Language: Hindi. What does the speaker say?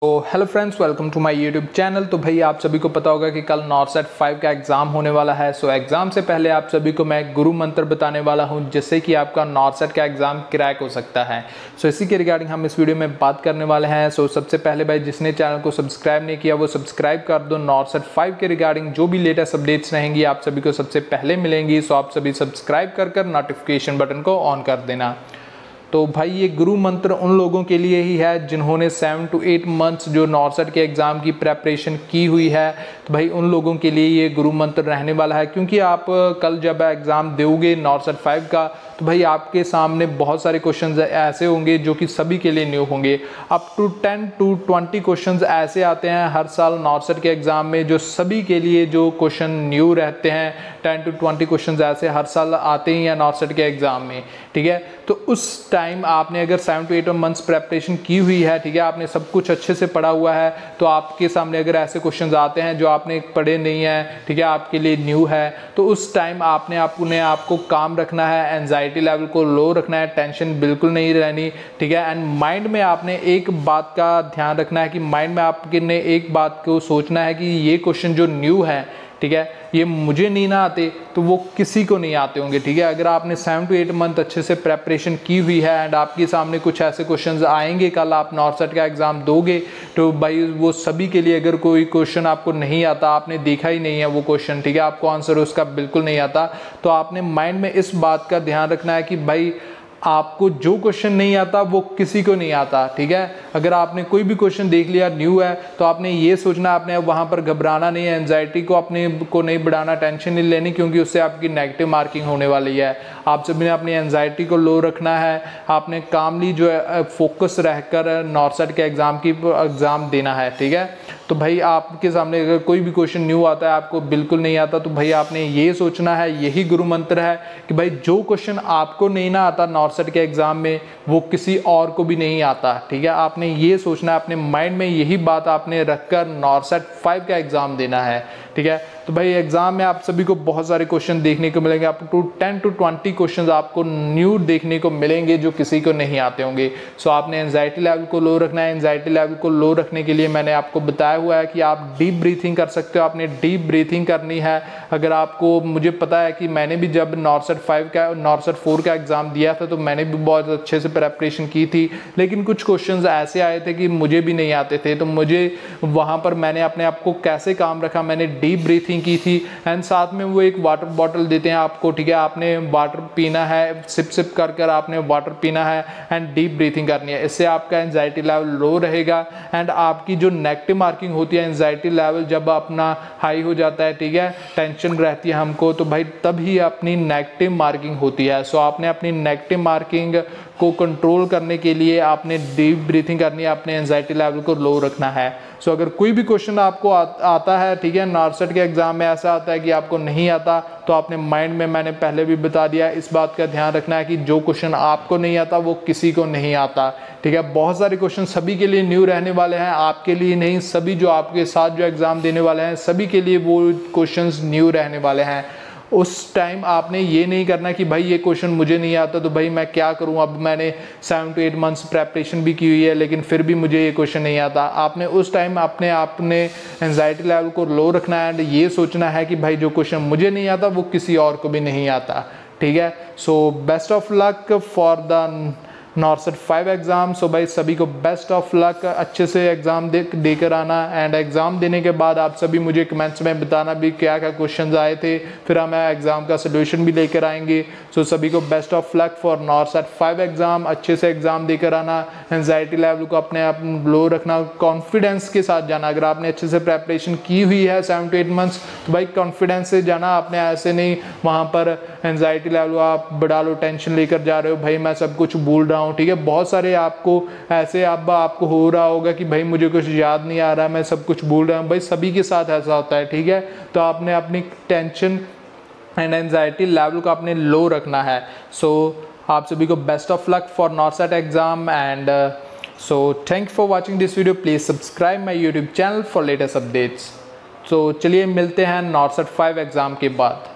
तो hello friends, welcome to my YouTube channel. तो भाई आप सभी को पता होगा कि कल नॉर्सेट 5 का एग्ज़ाम होने वाला है। सो एग्ज़ाम से पहले आप सभी को मैं गुरु मंत्र बताने वाला हूं जिससे कि आपका नॉर्सेट का एग्ज़ाम क्रैक हो सकता है। सो इसी के रिगार्डिंग हम इस वीडियो में बात करने वाले हैं। सो सबसे पहले भाई जिसने चैनल को सब्सक्राइब नहीं किया वो सब्सक्राइब कर दो। नॉर्सेट 5 के रिगार्डिंग जो भी लेटेस्ट अपडेट्स रहेंगी आप सभी को सबसे पहले मिलेंगी। सो आप सभी सब्सक्राइब कर नोटिफिकेशन बटन को ऑन कर देना। तो भाई ये गुरु मंत्र उन लोगों के लिए ही है जिन्होंने 7 to 8 मंथ्स जो नॉर्सेट के एग्ज़ाम की प्रेपरेशन की हुई है। तो भाई उन लोगों के लिए ये गुरु मंत्र रहने वाला है, क्योंकि आप कल जब एग्ज़ाम दोगे नॉर्सेट 5 का तो भाई आपके सामने बहुत सारे क्वेश्चंस ऐसे होंगे जो कि सभी के लिए न्यू होंगे। अप टू 10 to 20 क्वेश्चंस ऐसे आते हैं हर साल नॉर्सेट के एग्ज़ाम में जो सभी के लिए जो क्वेश्चन न्यू रहते हैं। 10 to 20 क्वेश्चंस ऐसे हर साल आते ही हैं नॉर्सेट के एग्ज़ाम में, ठीक है। तो उस टाइम आपने अगर 7 to 8 मंथ्स प्रेपरेशन की हुई है, ठीक है, आपने सब कुछ अच्छे से पढ़ा हुआ है, तो आपके सामने अगर ऐसे क्वेश्चंस आते हैं जो आपने पढ़े नहीं है, ठीक है, आपके लिए न्यू है, तो उस टाइम आपने आपको काम रखना है, एंजाइटी लेवल को लो रखना है, टेंशन बिल्कुल नहीं रहनी, ठीक है। एंड माइंड में आपने एक बात का ध्यान रखना है कि माइंड में आपने एक बात को सोचना है कि ये क्वेश्चन जो न्यू है, ठीक है, ये मुझे नहीं ना आते तो वो किसी को नहीं आते होंगे, ठीक है। अगर आपने 7 to 8 मंथ अच्छे से प्रेपरेशन की हुई है एंड आपके सामने कुछ ऐसे क्वेश्चंस आएंगे कल आप नॉर्सेट का एग्ज़ाम दोगे, तो भाई वो सभी के लिए अगर कोई क्वेश्चन आपको नहीं आता, आपने देखा ही नहीं है वो क्वेश्चन, ठीक है, आपको आंसर उसका बिल्कुल नहीं आता, तो आपने माइंड में इस बात का ध्यान रखना है कि भाई आपको जो क्वेश्चन नहीं आता वो किसी को नहीं आता, ठीक है। अगर आपने कोई भी क्वेश्चन देख लिया न्यू है तो आपने ये सोचना, आपने वहाँ पर घबराना नहीं है, एंजाइटी को अपने को नहीं बढ़ाना, टेंशन नहीं लेनी, क्योंकि उससे आपकी नेगेटिव मार्किंग होने वाली है। आप सभी ने अपनी एंजाइटी को लो रखना है, आपने कामली जो है फोकस रहकर नॉर्सेट के एग्ज़ाम देना है, ठीक है। तो भाई आपके सामने अगर कोई भी क्वेश्चन न्यू आता है, आपको बिल्कुल नहीं आता, तो भाई आपने ये सोचना है, यही गुरु मंत्र है कि भाई जो क्वेश्चन आपको नहीं ना आता नॉर्सेट के एग्ज़ाम में वो किसी और को भी नहीं आता, ठीक है। आपने ये सोचना है, अपने माइंड में यही बात आपने रखकर नॉर्सेट 5 का एग्ज़ाम देना है, ठीक है। तो भाई एग्ज़ाम में आप सभी को बहुत सारे क्वेश्चन देखने को मिलेंगे। आप 10 to 20 क्वेश्चंस आपको न्यू देखने को मिलेंगे जो किसी को नहीं आते होंगे। सो आपने एंजाइटी लेवल को लो रखना है। एंजाइटी लेवल को लो रखने के लिए मैंने आपको बताया हुआ है कि आप डीप ब्रीथिंग कर सकते हो, आपने डीप ब्रीथिंग करनी है। अगर आपको, मुझे पता है कि मैंने भी जब नॉर्सेट 4 का एग्ज़ाम दिया था तो मैंने भी बहुत अच्छे से प्रेपरेशन की थी, लेकिन कुछ क्वेश्चंस ऐसे आए थे कि मुझे भी नहीं आते थे, तो मुझे वहाँ पर मैंने अपने आप को कैसे काम रखा, मैंने डीप ब्रीथिंग की थी। एंड साथ में वो एक वाटर बॉटल देते हैं आपको, ठीक है, आपने वाटर पीना है, सिप सिप कर आपने वाटर पीना है एंड डीप ब्रीथिंग करनी है। इससे आपका एंजाइटी लेवल लो रहेगा एंड आपकी जो नेगेटिव मार्किंग होती है, एंजाइटी लेवल जब अपना हाई हो जाता है, ठीक है, टेंशन रहती है हमको, तो भाई तभी अपनी नेगेटिव मार्किंग होती है। सो आपने अपनी नेगेटिव मार्किंग को कंट्रोल करने के लिए आपने डीप ब्रीथिंग करनी है, अपने एंजाइटी लेवल को लो रखना है। सो अगर कोई भी क्वेश्चन आपको आता है, ठीक है, नॉर्सेट के एग्ज़ाम में ऐसा आता है कि आपको नहीं आता, तो आपने माइंड में, मैंने पहले भी बता दिया, इस बात का ध्यान रखना है कि जो क्वेश्चन आपको नहीं आता वो किसी को नहीं आता, ठीक है। बहुत सारे क्वेश्चन सभी के लिए न्यू रहने वाले हैं, आपके लिए नहीं, सभी जो आपके साथ जो एग्ज़ाम देने वाले हैं सभी के लिए वो क्वेश्चंस न्यू रहने वाले हैं। उस टाइम आपने ये नहीं करना कि भाई ये क्वेश्चन मुझे नहीं आता तो भाई मैं क्या करूं, अब मैंने 7 to 8 मंथ्स प्रेपरेशन भी की हुई है लेकिन फिर भी मुझे ये क्वेश्चन नहीं आता। आपने उस टाइम आपने एंजाइटी लेवल को लो रखना है एंड ये सोचना है कि भाई जो क्वेश्चन मुझे नहीं आता वो किसी और को भी नहीं आता, ठीक है। So best of luck for the NORCET 5 exam. So भाई सभी को बेस्ट ऑफ लक, अच्छे से एग्ज़ाम देकर आना एंड एग्ज़ाम देने के बाद आप सभी मुझे कमेंट्स में बताना भी क्या क्या क्वेश्चंस आए थे, फिर हम एग्ज़ाम का सोल्यूशन भी लेकर आएंगे। सो सभी को best of luck for नॉर्सेट 5 exam. अच्छे से एग्ज़ाम देकर आना, एंजाइटी लेवल को अपने आप लो रखना, कॉन्फिडेंस के साथ जाना। अगर आपने अच्छे से प्रेपरेशन की हुई है 7 to 8 मंथ्स तो भाई कॉन्फिडेंस से जाना, आपने ऐसे नहीं वहाँ पर एंजाइटी लेवल आप बढ़ा लो, टेंशन लेकर जा रहे हो, भाई मैं सब कुछ भूल रहा हूँ, ठीक है। बहुत सारे आपको ऐसे आपको हो रहा होगा कि भाई मुझे कुछ याद नहीं आ रहा, मैं सब कुछ भूल रहा हूँ, भाई सभी के साथ ऐसा होता है, ठीक है। तो आपने अपनी टेंशन एंड एंजाइटी लेवल को आपने लो रखना है। सो आप सभी को best of luck for NORCET exam and so thank you for watching this video. Please subscribe my YouTube channel for latest updates. So चलिए मिलते हैं नॉर्सेट 5 एग्ज़ाम के बाद।